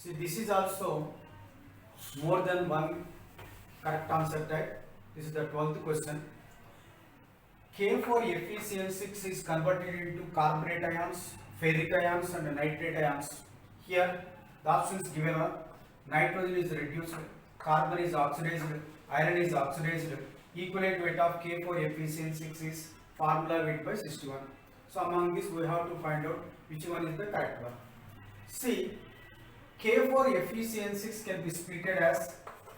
See, this is also more than one correct answer type. This is the 12th question. K for FeCl6 is converted into carbonate ions, ferric ions and nitrate ions. Here the options given are: nitrogen is reduced, carbon is oxidized, iron is oxidized. Equivalent weight of K for FeCl6 is formula weight by 61. So among this we have to find out which one is the correct one. See, K for FeCl6 can be split as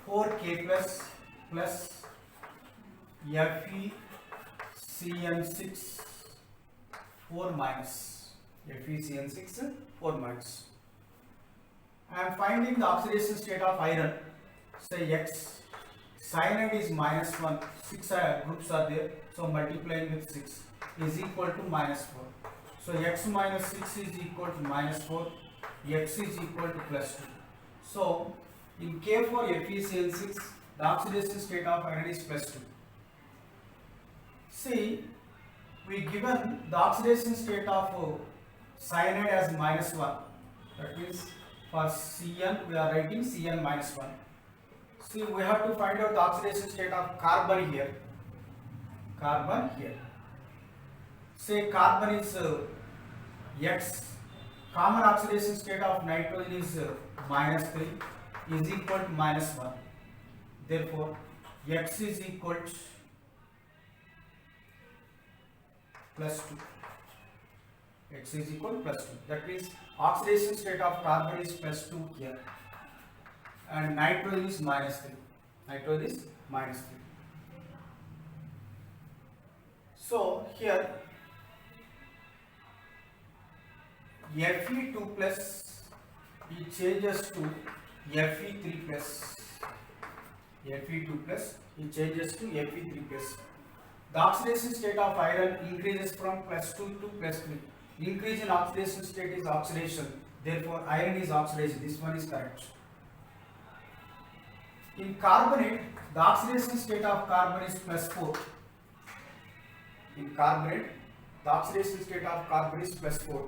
4K plus FeCl6 4 minus FeCl6 4 minus. I am finding the oxidation state of iron. Say X. Cyanide is -1. 6 groups are there. So multiplying with 6 is equal to -4. So X minus 6 is equal to -4. X is equal to +2. So in K for FeCl6, the oxidation state of iron is +2. See, we given the oxidation state of cyanide as -1. That means for Cn we are writing Cn -1. See, we have to find out the oxidation state of carbon here. Carbon here. Say carbon is X. Common oxidation state of nitrogen is -3 is equal to -1. Therefore, X is equal to +2. X is equal to +2. That means oxidation state of carbon is +2 here, and nitrogen is -3. Nitrogen is -3. So here Fe2 plus it changes to Fe3 plus. Fe2 plus it changes to Fe3 plus. The oxidation state of iron increases from +2 to +3. Increase in oxidation state is oxidation. Therefore, iron is oxidized. This one is correct. In carbonate, the oxidation state of carbon is +4. In carbonate, the oxidation state of carbon is +4.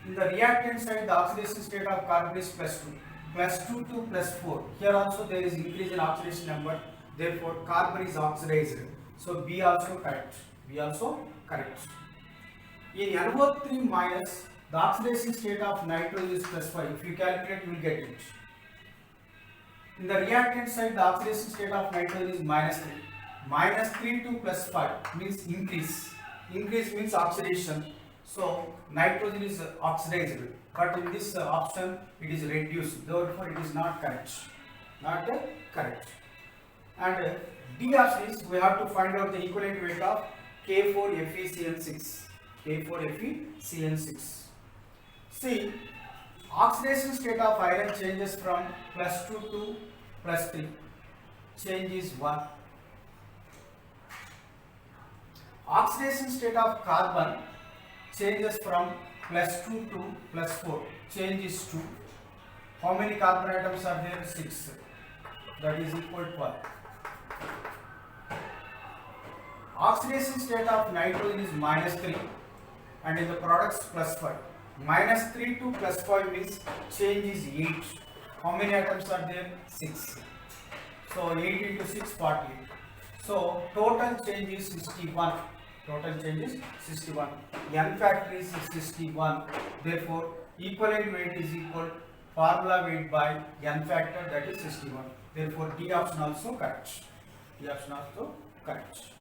In the reactant side, the oxidation state of carbon is +2. +2 to +4. Here also there is increase in oxidation number. Therefore, carbon is oxidized. So B also correct. B also correct. In NO3 minus, the oxidation state of nitrogen is +5. If you calculate, you will get it. In the reactant side, the oxidation state of nitrogen is -3. -3 to +5 means increase. Increase means oxidation. So nitrogen is oxidized, but in this option it is reduced. Therefore, it is not correct. Not correct. And D option is we have to find out the equivalent weight of K for FeCl6. K for FeCl6. See, oxidation state of iron changes from +2 to +3. Change is 1. Oxidation state of carbon changes from +2 to +4. Change is 2. How many carbon atoms are there? 6. That is equal to 1. Oxidation state of nitrogen is -3 and in the products +5. -3 to +5 means change is 8. How many atoms are there? 6. So 8 into 6, 48. So total change is 61. Total change is 61. N factor is 61. Therefore, equivalent weight is equal formula weight by N factor, that is 61. Therefore, D option also correct. D option also correct.